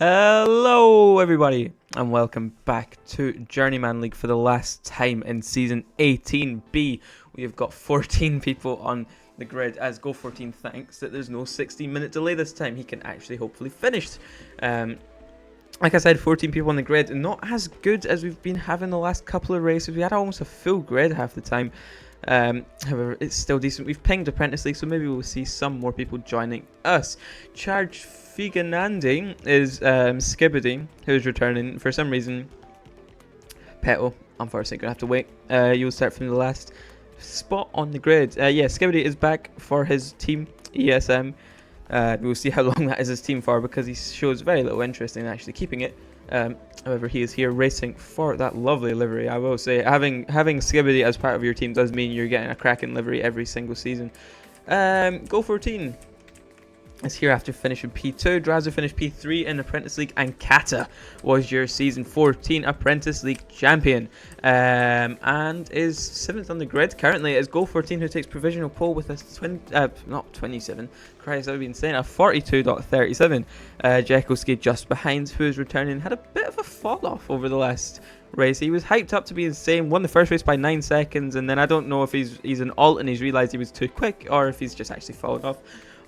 Hello everybody and welcome back to Journeyman League for the last time in Season 18B. We have got 14 people on the grid as Go14 thanks that there's no 16-minute delay this time. He can actually hopefully finish. Like I said, 14 people on the grid, not as good as we've been having the last couple of races. We had almost a full grid half the time. However, it's still decent. We've pinged Apprentice League, so maybe we'll see some more people joining us. Charge Figanandi is Skibbity, who's returning. For some reason, Petal, unfortunately, going to have to wait. You'll start from the last spot on the grid. Yeah, Skibbity is back for his team, ESM. We'll see how long that is his team for, because he shows very little interest in actually keeping it. However, he is here racing for that lovely livery. I will say, having Skibbity as part of your team does mean you're getting a cracking livery every single season. Go14 is here after finishing P2. Drazer finished P3 in Apprentice League, and Kata was your Season 14 Apprentice League champion, and is 7th on the grid. Currently, it is Go14 who takes provisional pole with a not 27. Christ, I've been saying a 42.37. Jekyllski just behind, who is returning, had a bit of a fall off over the last race. He was hyped up to be insane, won the first race by 9 seconds, and then I don't know if he's an alt and he's realised he was too quick, or if he's just actually fallen off,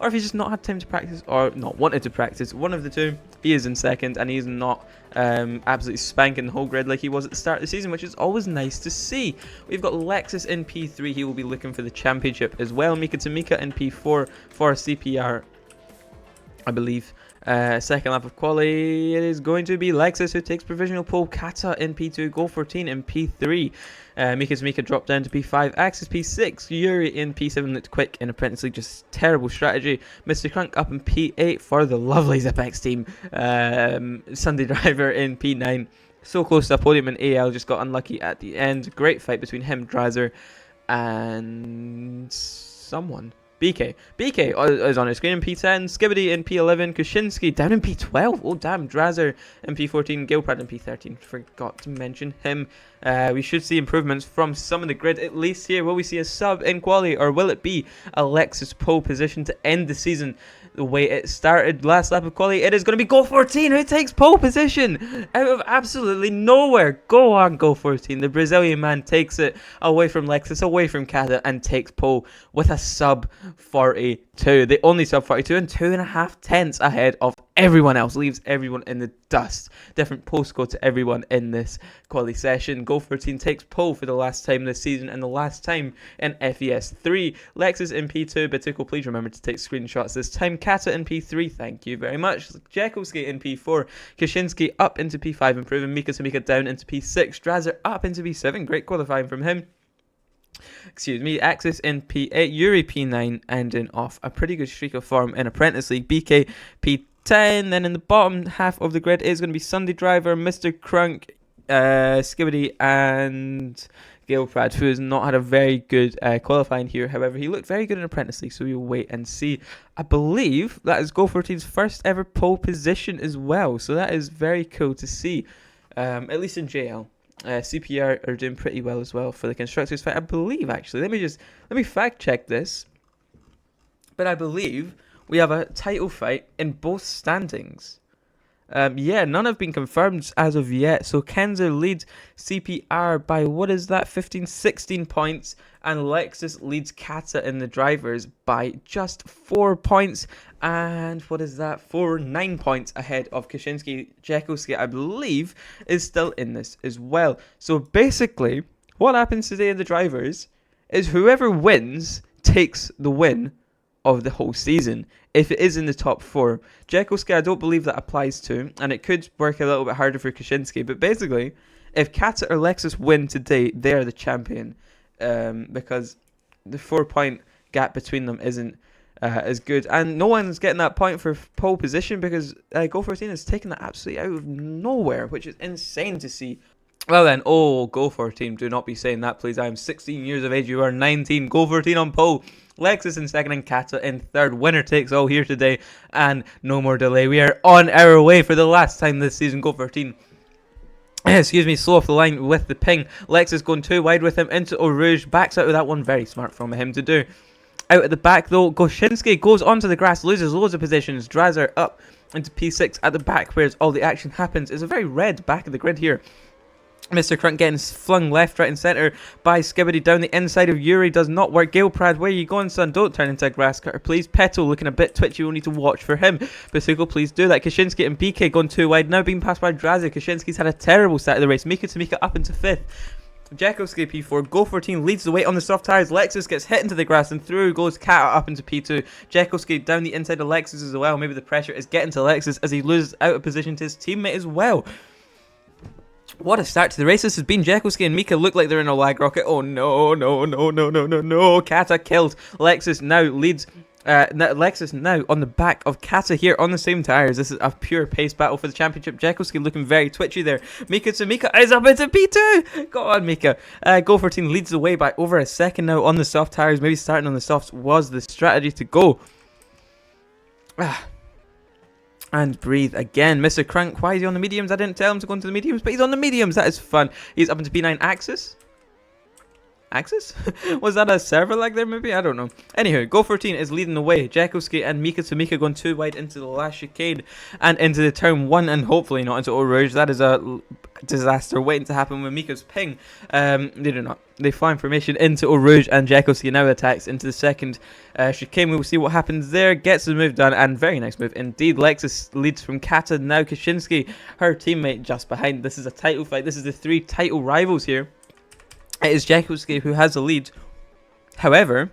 or if he's just not had time to practice, or not wanted to practice. One of the two. He is in second, and he's not absolutely spanking the whole grid like he was at the start of the season, which is always nice to see. We've got Lexus in P3. He will be looking for the championship as well. Mika Tamika in P4 for CPR, I believe. Second lap of quali, it is going to be Lexus who takes provisional pole. Kata in P2, Go14 in P3. Mika dropped down to P5, Axis P6, Yuri in P7 looked quick in Apprentice League, just terrible strategy. Mr. Crunk up in P8 for the lovely Zipex team. Sunday Driver in P9, so close to a podium, and AL just got unlucky at the end. Great fight between him, Drazer, and someone. BK is on his screen in P10, Skibbity in P11, Kushinsky down in P12. Oh damn, Drazer in P14, Gilprad in P13. Forgot to mention him. We should see improvements from some of the grid at least here. Will we see a sub in quali, or will it be Alexis pole position to end the season the way it started last lap of quali? It is going to be Go14 who takes pole position out of absolutely nowhere. Go on, Go14. The Brazilian man takes it away from Lexus, away from Kata, and takes pole with a sub 42. The only sub 42 and 2.5 tenths ahead of everyone else. Leaves everyone in the dust. Different postcode to everyone in this quali session. Go14 takes pole for the last time this season and the last time in FES 3. Lexus in P2. Bitico, please remember to take screenshots this time. Kata in P3. Thank you very much. Jekyllski in P4. Kashinsky up into P5, improving. Mika Tamika down into P6. Drazer up into P7. Great qualifying from him. Excuse me. Axis in P8. Yuri P9, ending off a pretty good streak of form in Apprentice League. BK P10. Then in the bottom half of the grid is going to be Sunday Driver, Mr. Crunk, Skibbity, and Gilprad, who has not had a very good qualifying here. However, he looked very good in Apprentice League, so we'll wait and see. I believe that is Go14's first ever pole position as well, so that is very cool to see, at least in JL. CPR are doing pretty well as well for the constructors fight, I believe. Actually, let me fact check this, but I believe we have a title fight in both standings. Yeah, none have been confirmed as of yet. So Kenzer leads CPR by, what is that, 16 points. And Lexus leads Kata in the drivers by just 4 points. And what is that, 9 points ahead of Kashinsky. Jekyllski, I believe, is still in this as well. So basically, what happens today in the drivers is whoever wins takes the win of the whole season, if it is in the top 4. Jekyllski, I don't believe that applies to, and it could work a little bit harder for Kashinsky, but basically, if Kata or Lexus win today, they are the champion, because the 4-point gap between them isn't as good, and no one's getting that point for pole position, because Go14 has taken that absolutely out of nowhere, which is insane to see. Well then, oh, Go14, do not be saying that, please. I am 16 years of age, you are 19. Go14 on pole. Lexus in second and Kata in third. Winner takes all here today, and no more delay. We are on our way for the last time this season. Go14, excuse me, slow off the line with the ping. Lexus going too wide with him into Eau Rouge. Backs out of that one. Very smart from him to do. Out at the back though, Goshinsky goes onto the grass, loses loads of positions. Drazer up into P6 at the back, whereas all the action happens. It's a very red back of the grid here. Mr. Crunk getting flung left, right and centre by Skibbity down the inside of Yuri. Does not work. Galeprad, where are you going, son? Don't turn into a grass cutter, please. Petal looking a bit twitchy. We'll need to watch for him. Basuko, please do that. Kashinsky and BK going too wide. Now being passed by Drazi. Kashinsky's had a terrible start of the race. Mika Tamika up into 5th. Jekoski P4, Go14 leads the way on the soft tyres. Lexus gets hit into the grass and through goes Kata up into P2. Jekoski down the inside of Lexus as well. Maybe the pressure is getting to Lexus as he loses out of position to his teammate as well. What a start to the race this has been. Jekoski and Mika look like they're in a lag rocket. Oh no, no, no, no, no, no, no. Kata killed. Lexus now leads. Lexus now on the back of Kata here on the same tyres. This is a pure pace battle for the championship. Jekoski looking very twitchy there. Mika to Mika is up into P2. Go on, Mika. Go14 leads the way by over a second now on the soft tyres. Maybe starting on the softs was the strategy to go. And breathe again. Mr. Crunk, why is he on the mediums? I didn't tell him to go into the mediums, but he's on the mediums. That is fun. He's up into P9. Axis? Axis? Was that a server lag there maybe? I don't know. Anywho, Go14 is leading the way. Jekoski and Mika Tamika going too wide into the last chicane and into the turn 1 and hopefully not into Eau Rouge. That is a disaster waiting to happen with Mika's ping. They do not. They fly information into Eau Rouge and Jekoski now attacks into the second chicane. We will see what happens there. Gets the move done and very nice move indeed. Lexus leads from Kata. Now Kashinsky, her teammate just behind. This is a title fight. This is the 3 title rivals here. It is Jekoski who has the lead. However,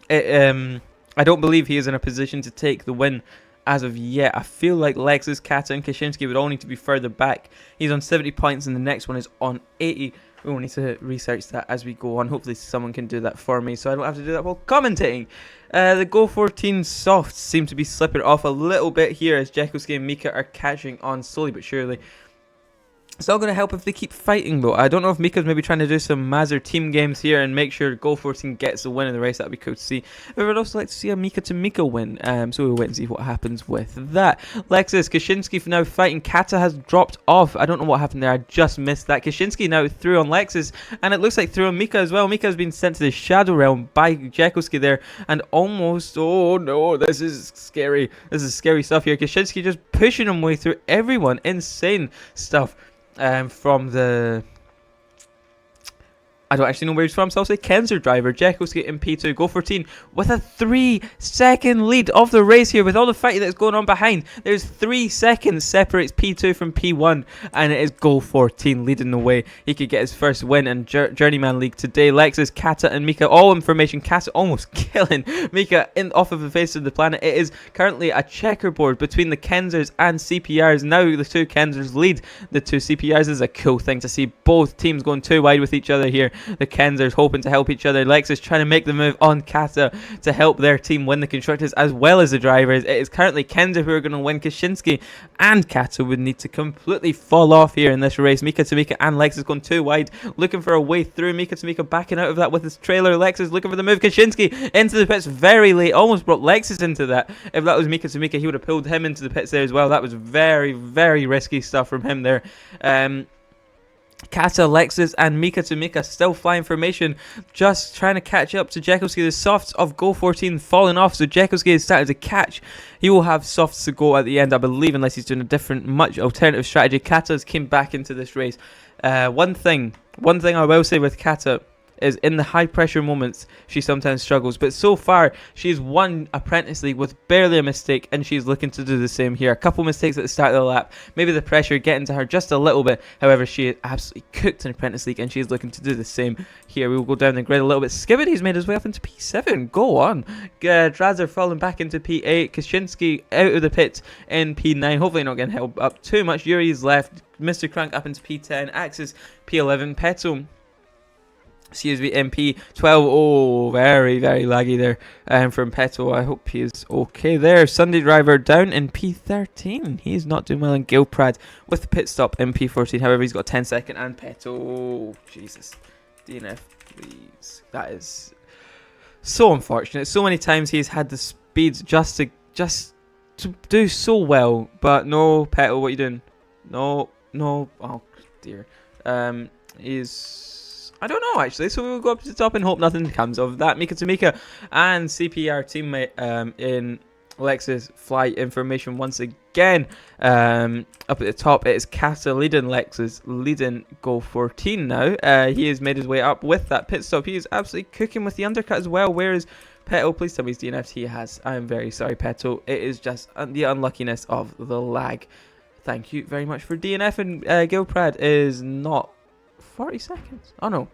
I don't believe he is in a position to take the win as of yet. I feel like Lexus, Kata and Kashinsky would all need to be further back. He's on 70 points and the next one is on 80. We will need to research that as we go on. Hopefully someone can do that for me so I don't have to do that while commentating. The Go14 softs seem to be slipping off a little bit here as Jekoski and Mika are catching on slowly but surely. It's all going to help if they keep fighting though. I don't know if Mika's maybe trying to do some Mazur team games here and make sure Go14 gets the win in the race. That'd be cool to see. But I'd also like to see a Mika to Mika win. So we'll wait and see what happens with that. Lexus, Kashinsky for now fighting. Kata has dropped off. I don't know what happened there. I just missed that. Kashinsky now through on Lexus. And it looks like through on Mika as well. Mika has been sent to the Shadow Realm by Jekoski there. And almost, oh no, this is scary. This is scary stuff here. Kashinsky just pushing him way through everyone. Insane stuff. From the... I don't actually know where he's from, so I'll say Kenzer driver. Jekoski in P2, Go14 with a 3-second lead of the race here with all the fighting that's going on behind. There's 3 seconds separates P2 from P1 and it is Go14 leading the way. He could get his first win in Journeyman League today. Lexus, Kata and Mika, all information. Kata almost killing Mika off of the face of the planet. It is currently a checkerboard between the Kenzers and CPRs. Now the 2 Kenzers lead the 2 CPRs. This is a cool thing to see both teams going too wide with each other here. The Kenzers hoping to help each other. Lexus trying to make the move on Kata to help their team win the constructors as well as the drivers. It is currently Kenzer who are going to win. Kashinsky and Kata would need to completely fall off here in this race. Mika to Mika and Lexus going too wide, looking for a way through. Mika to Mika backing out of that with his trailer. Lexus looking for the move. Kashinsky into the pits very late, almost brought Lexus into that. If that was Mika to Mika, he would have pulled him into the pits there as well. That was very, very risky stuff from him there. Kata, Lexus and Mika to Mika still flying formation, just trying to catch up to Jekoski. The softs of Go14 falling off, so Jekoski is starting to catch. He will have softs to go at the end, I believe, unless he's doing a different, much alternative strategy. Kata's came back into this race. One thing I will say with Kata is in the high pressure moments she sometimes struggles, but so far she's won Apprentice League with barely a mistake and she's looking to do the same here. A couple mistakes at the start of the lap, maybe the pressure getting to her just a little bit. However, she absolutely cooked in Apprentice League and she's looking to do the same here. We will go down the grid a little bit. Skibbity's made his way up into P7. Go on. Drazer falling back into P8. Kashinsky out of the pit in P9. Hopefully not getting held up too much. Yuri's left. Mr. Crank up into P10. Axis P11. Petal, excuse me, MP12. Oh, very, very laggy there from Petal. I hope he is okay there. Sunday Driver down in P13. He's not doing well in Galeprad with the pit stop in P14. However, he's got 10 second and Petal. Oh, Jesus. DNF, please. That is so unfortunate. So many times he's had the speeds just to do so well. But no, Petal, what are you doing? No. Oh, dear. I don't know actually, so we will go up to the top and hope nothing comes of that. Mika to Mika and CPR teammate in Lexus flight information once again. Up at the top, it is Kata leading Lexus, leading Go 14 now. He has made his way up with that pit stop. He is absolutely cooking with the undercut as well. Whereas Peto, please tell me his DNFs. He has. I am very sorry, Peto. It is just the unluckiness of the lag. Thank you very much for DNF. And Gilprad is not 40 seconds. Oh no.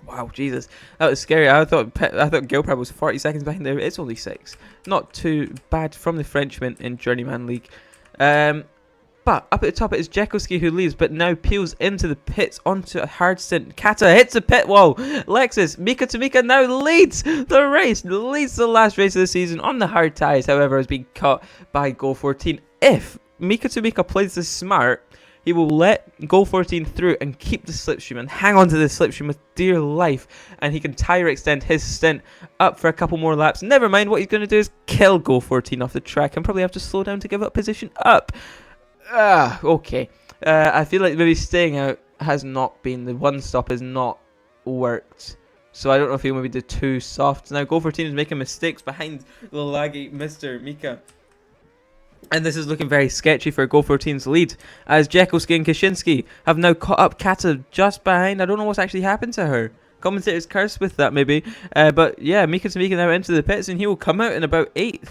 Wow, Jesus, that was scary. I thought Gilprad was 40 seconds behind there. It's only 6. Not too bad from the Frenchman in Journeyman League. But up at the top it is Jekoski who leaves, but now peels into the pits onto a hard stint. Kata hits the pit wall. Lexus, Mika Tamika now leads the race, leads the last race of the season on the hard tyres. However, has been caught by Go 14. If Mika Tamika plays this smart, he will let Go 14 through and keep the slipstream and hang on to the slipstream with dear life. And he can tyre extend his stint up for a couple more laps. Never mind, what he's going to do is kill Go 14 off the track and probably have to slow down to give up position up. Okay. I feel like maybe staying out has not been, the one stop has not worked. So I don't know if he'll maybe do too soft. Now Go 14 is making mistakes behind the laggy Mr. Mika. And this is looking very sketchy for Go 14's lead, as Jekoski and Kaczynski have now caught up Kata just behind. I don't know what's actually happened to her. Commentators cursed with that maybe. But yeah, Mika Tamika now into the pits and he will come out in about 8th.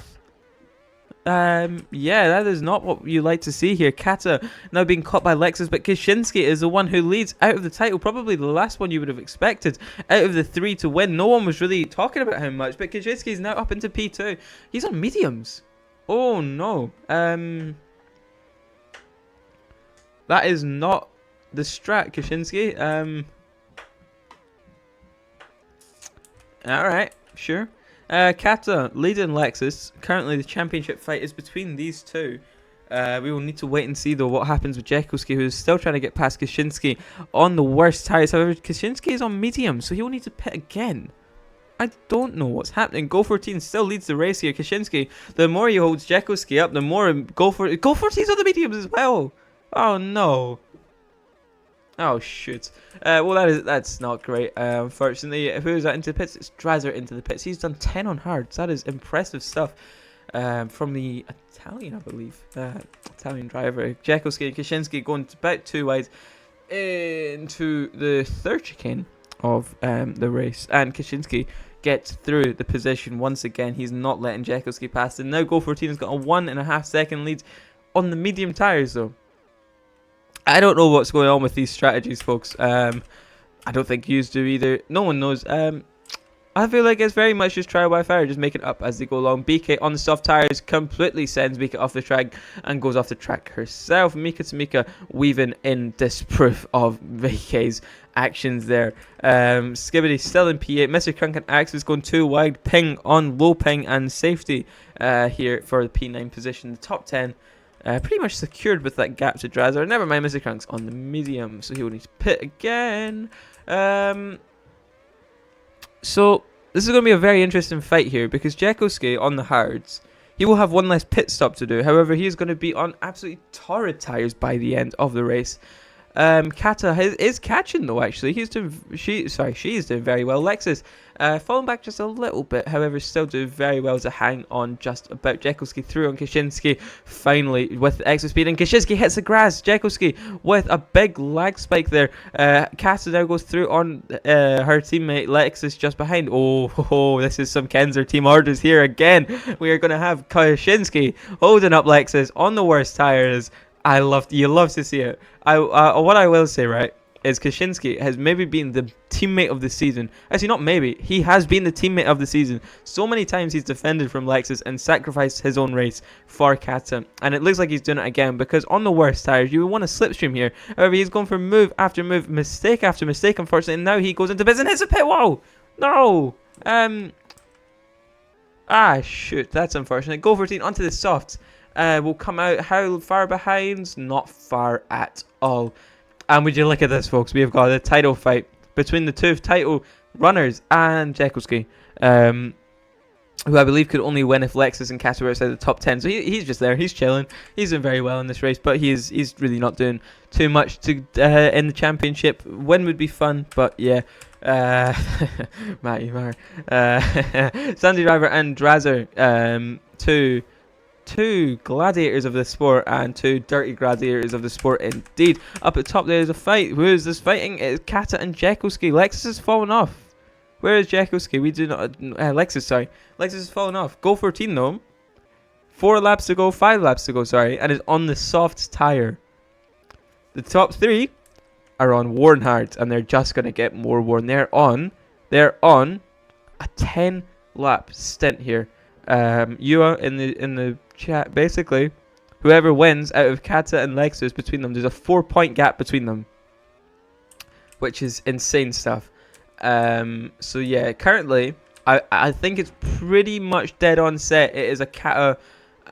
Yeah, that is not what you like to see here. Kata now being caught by Lexus, but Kaczynski is the one who leads out of the title. Probably the last one you would have expected out of the 3 to win. No one was really talking about him much, but Kaczynski is now up into P2. He's on mediums. Oh no. That is not the strat, Kaczynski. Alright, sure. Kata leading Lexus. Currently the championship fight is between these two. We will need to wait and see though what happens with Jekoski, who is still trying to get past Kaczynski on the worst tyres. However, Kaczynski is on medium, so he will need to pit again. I don't know what's happening. Go 14 still leads the race here. Kaczynski, the more he holds Jekoski up, the more Go 14's on the mediums as well. Oh no. Oh shoot. Well that's not great. Unfortunately, who is that into the pits? It's Drazer into the pits. He's done 10 on hards. That is impressive stuff. From the Italian, I believe. Italian driver. Jekoski and Kaczynski going about 2 wide into the third chicane of the race, and Kaczynski gets through the position once again. He's not letting Jekoski pass, and now Go 14 has got a 1.5 second lead on the medium tyres though. I don't know what's going on with these strategies, folks. I don't think yous do either. No one knows. I feel like it's very much just trial by fire, just make it up as they go along. BK on the soft tyres completely sends Mika off the track and goes off the track herself. Mika Tamika weaving in disproof of BK's actions there. Skibbity still in P8. Mr. Crunk and Axe is going 2 wide. Ping on low ping and safety here for the P9 position. The top 10 pretty much secured with that gap to Drazer. Never mind, Mr. Crunk's on the medium, so he will need to pit again. So this is going to be a very interesting fight here, because Jekoski on the hards, he will have 1 less pit stop to do. However, he is going to be on absolutely torrid tyres by the end of the race. Kata is catching though, actually. She is doing very well. Lexus falling back just a little bit, however still doing very well to hang on just about. Jekoski through on Kaczynski finally with extra speed, and Kaczynski hits the grass. Jekoski with a big lag spike there. Kata now goes through on her teammate Lexus just behind. Oh, this is some Kenzer team orders here again. We are going to have Kaczynski holding up Lexus on the worst tyres. You love to see it. What I will say, right, is Kaczynski has maybe been the teammate of the season. Actually, not maybe. He has been the teammate of the season. So many times he's defended from Lexus and sacrificed his own race for Kata. And it looks like he's doing it again, because on the worst tyres, you would want a slipstream here. However, he's going for move after move, mistake after mistake, unfortunately. And now he goes into bits and hits a pit wall. No. Shoot. That's unfortunate. Go 14 onto the softs. Will come out how far behind? Not far at all. And would you look at this, folks? We have got a title fight between the 2 title runners and Jekoski, who I believe could only win if Lexus and Kata were outside the top 10. So he's just there. He's chilling. He's doing very well in this race, but he's really not doing too much to in the championship. Win would be fun, but yeah. Matty Mar. Sandy Driver and Drazer two gladiators of the sport and two dirty gladiators of the sport indeed. Up at top there's a fight. Who is this fighting? It's Kata and Jekyllski. Lexus has fallen off. Where is Jekyllski? We do not... Lexus, sorry. Lexus has fallen off. Go 14 though. 5 laps to go, sorry. And is on the soft tyre. The top 3 are on worn hard. And they're just going to get more worn. They're on a 10 lap stint here. Yua in the chat, basically, whoever wins out of Kata and Lexus between them, there's a 4-point gap between them, which is insane stuff. So yeah, currently I think it's pretty much dead on set. It is a Kata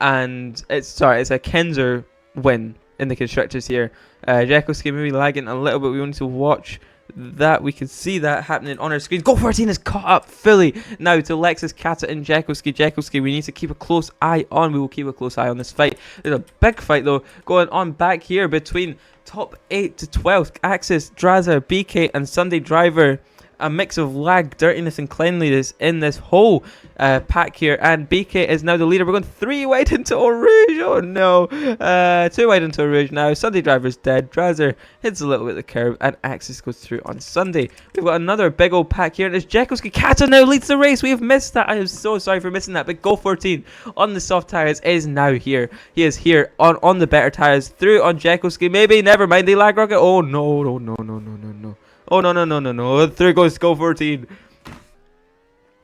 and it's a Kenzer win in the constructors here. Jekyllski maybe lagging a little bit. We want to watch that. We can see that happening on our screen. Go 14 is caught up fully now to Lexus, Kata and Jekyllski. We need to keep a close eye on. We will keep a close eye on this fight. There's a big fight though going on back here between top 8 to 12. Axis, Draza, BK and Sunday Driver. A mix of lag, dirtiness and cleanliness in this whole pack here, and BK is now the leader. We're going 3 wide into Eau Rouge. Oh no, 2 wide into Eau Rouge now. Sunday Driver's dead. Drazer hits a little bit of the curb, and Axis goes through on Sunday. We've got another big old pack here, and it's Jekyllski. Kata now leads the race. We have missed that. I am so sorry for missing that, but Go 14 on the soft tires is now here. He is here on the better tires, through on Jekyllski. Maybe, never mind, the lag rocket. Oh no, no, no, no, no, no, no. Oh, no. There goes Go 14.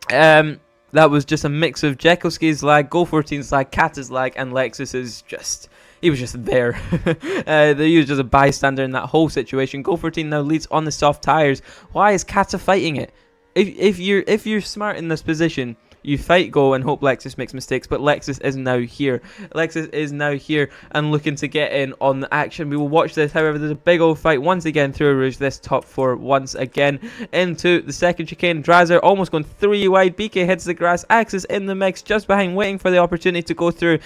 That was just a mix of Jekyllski's lag, Go 14's lag, Kata's lag, and Lexus's just... He was just there. He was just a bystander in that whole situation. Go 14 now leads on the soft tyres. Why is Kata fighting it? If you're smart in this position, you fight Go and hope Lexus makes mistakes, but Lexus is now here. Lexus is now here and looking to get in on the action. We will watch this. However, there's a big old fight once again through Rouge. This top 4 once again into the second chicane. Drazer almost going 3 wide. BK hits the grass. Axis in the mix just behind, waiting for the opportunity to go through.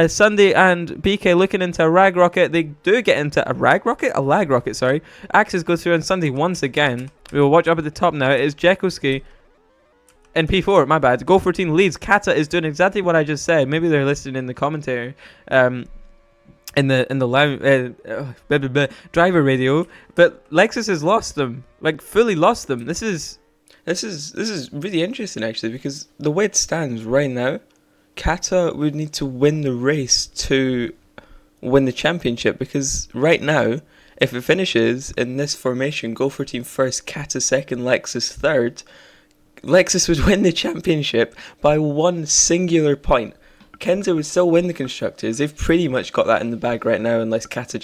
Sunday and BK looking into a rag rocket. They do get into a rag rocket? A lag rocket, sorry. Axis goes through and Sunday once again. We will watch up at the top now. It is Jekyllski. In P4, my bad. Go 14 leads. Kata is doing exactly what I just said. Maybe they're listening in the commentary, in the lounge, driver radio. But Lexus has lost them, like fully lost them. This is really interesting actually, because the way it stands right now, Kata would need to win the race to win the championship, because right now, if it finishes in this formation, Go 14 first, Kata second, Lexus third, Lexus would win the championship by 1 singular point. Kenzo would still win the constructors. They've pretty much got that in the bag right now, unless Kata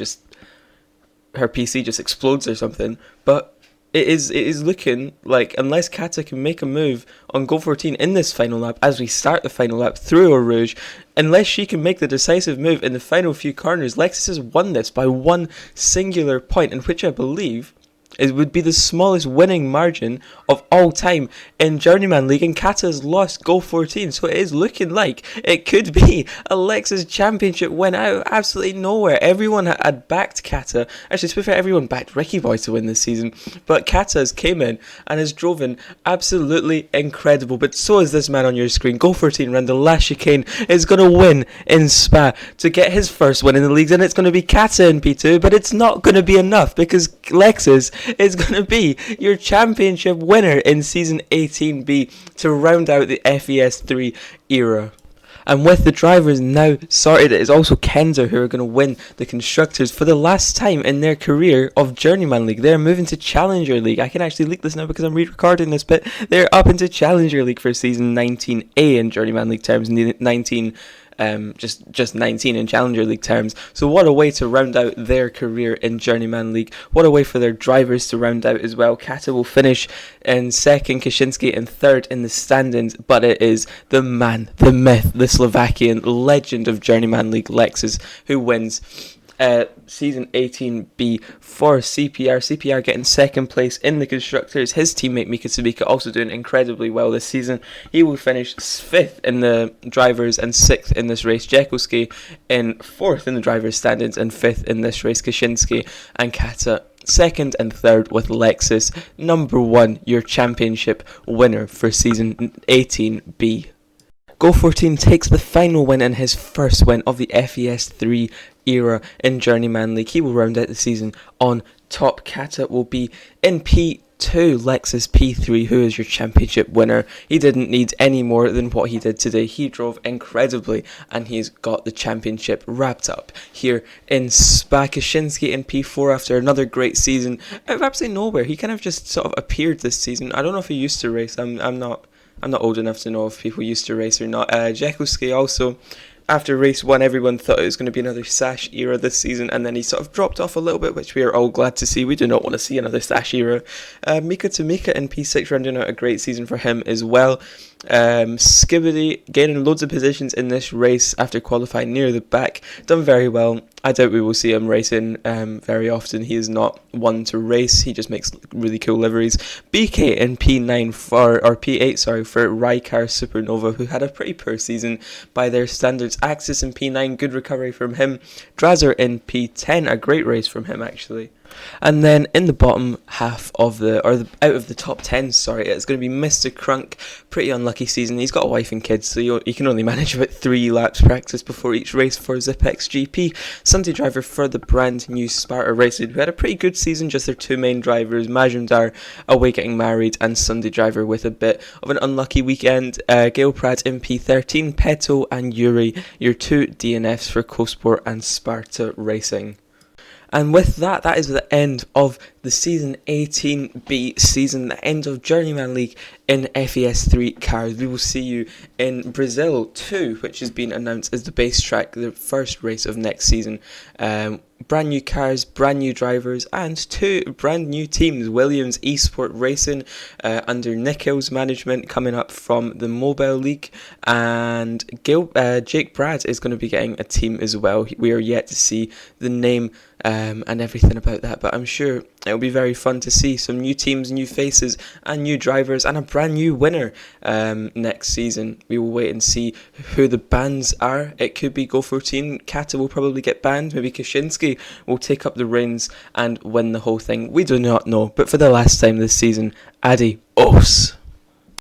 her PC just explodes or something. But it is looking like, unless Kata can make a move on Go 14 in this final lap, as we start the final lap through Eau Rouge, unless she can make the decisive move in the final few corners, Lexus has won this by 1 singular point, in which I believe it would be the smallest winning margin of all time in Journeyman League, and Kata has lost Go 14, so it is looking like it could be a Lexus championship win out of absolutely nowhere. Everyone had backed Kata, actually to be fair, everyone backed Ricky Boy to win this season, but Kata has came in and has driven absolutely incredible. But so is this man on your screen. Go 14 round the last chicane is going to win in Spa to get his first win in the leagues, and it's going to be Kata in P2, but it's not going to be enough, because Lexus is going to be your championship winner in Season 18B to round out the FES3 era. And with the drivers now sorted, it is also Kenzo who are going to win the constructors for the last time in their career of Journeyman League. They're moving to Challenger League. I can actually leak this now because I'm re-recording this, but they're up into Challenger League for Season 19A in Journeyman League terms, 19 just 19 in Challenger League terms. So what a way to round out their career in Journeyman League. What a way for their drivers to round out as well. Kata will finish in second, Kaczynski in third in the standings, but it is the man, the myth, the Slovakian legend of Journeyman League, Lexus, who wins Season 18B for CPR. CPR getting second place in the constructors. His teammate Mika Sabika also doing incredibly well this season. He will finish 5th in the drivers and 6th in this race. Jekyllski in 4th in the drivers standings and 5th in this race. Kaczynski and Kata 2nd and 3rd, with Lexus number 1, your championship winner for Season 18B. Go14 takes the final win and his first win of the FES3 era in Journeyman League. He will round out the season on top. Kata will be in P2, Lexus P3, who is your championship winner. He didn't need any more than what he did today. He drove incredibly and he's got the championship wrapped up here in Spa. Kaczynski in P4 after another great season out of absolutely nowhere. He kind of just sort of appeared this season. I don't know if he used to race. I'm not old enough to know if people used to race or not. Jekowski also, after race 1, everyone thought it was going to be another Sash era this season, and then he sort of dropped off a little bit, which we are all glad to see. We do not want to see another Sash era. Mika Tamika in P6 rounding out a great season for him as well. Skibbity gaining loads of positions in this race after qualifying near the back. Done very well. I doubt we will see him racing very often. He is not one to race. He just makes really cool liveries. BK in P9 for Raikar Supernova, who had a pretty poor season by their standards. Axis in P9, good recovery from him. Drazer in P10, a great race from him actually. And then in the bottom half of out of the top 10, it's going to be Mr. Crunk. Pretty unlucky season. He's got a wife and kids, so he can only manage about 3 laps practice before each race for Zipex GP. Sunday driver for the brand new Sparta Racing, who had a pretty good season, just their 2 main drivers, Majumdar away getting married, and Sunday driver with a bit of an unlucky weekend. Gail Pratt in P13, Peto and Yuri, your 2 DNFs for CoSport and Sparta Racing. And with that is the end of the Season 18B season, the end of Journeyman League in FES3 cars. We will see you in Brazil 2, which has been announced as the base track, the first race of next season. Brand new cars, brand new drivers, and 2 brand new teams. Williams eSport Racing under Nikhil's management coming up from the Mobile League, and Jake Brad is going to be getting a team as well. We are yet to see the name and everything about that, but I'm sure it'll be very fun to see some new teams, new faces, and new drivers, and a brand new winner next season. We will wait and see who the bans are. It could be Go14, Kata will probably get banned, maybe Kaczynski will take up the reins and win the whole thing. We do not know, but for the last time this season, adios.